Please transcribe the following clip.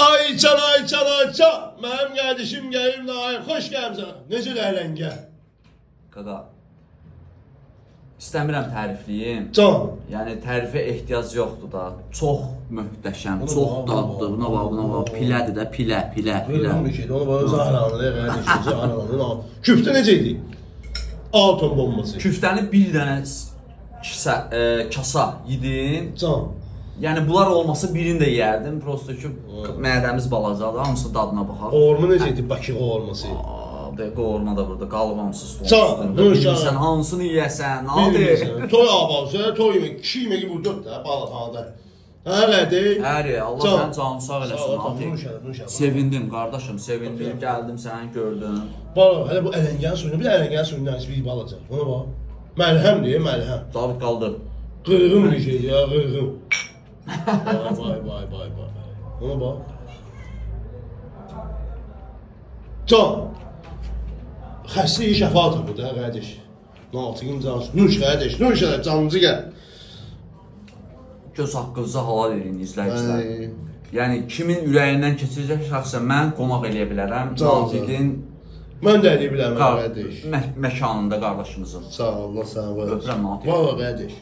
Ayçan, Ayçan, Ayçan. Mənim qardaşım gəlib Nail. Xoş gəlmisən. Necə ləngə? Qaqa, istəmirəm tərifliyim. Can. Yəni tərifə ehtiyac yoxdur da. Çox möhtəşəm, çox dadlı. Buna bax. Pilədir də, pilə. Bilməm bir şeydir. Onu bana Zahranlı, qardaşım Zahranlı. Küftə necə idi? Atom bombası. Küftəni bir dənə kasa yedim. Can. Yəni bunlar olmasa birini də yeyərdim. Prosto ki, mədəmiz balacadır, hamısı dadına baxar. Qoğurma necə idi? Bakı qoğurması. Qoğurma da burada, qalıb hamısı stolun Can, üstündə. Bilmirsən, hansını yeyəsən, hadi. Toy abası, toy yemək. 2 yeməyi burada da, balıqhanada. Hələdir. Həri, Allah sənin canını sağ eləsin, hadi. Sağ Sevindim, qardaşım, sevindim. Gəldim, səni gördüm. Balıq, hələ bu ələngən suyunu, bir də ələngən suyundan bir balacaq. Ona bax. Məlhəmdir, məlhəm. David qaldı. Qırğın bir şey ya, qırğın. Vay. Ona bax. Can. Xəstəyi şəfadır bu da, qardaş. Naltığın cansın. Nuş, qardaş, nuş, canımızı gəl. Göz haqqınıza halal edin, izləyicilər. Yəni, kimin ürəyindən keçəcək şəxsən mən qonaq eləyə bilərəm. Naltığın mən də edə bilərəm, qardaş. məkanında qardaşımızın. Sağ ol, Allah sağ ol. Öpürəm, Naltıq. Valla, qardaş.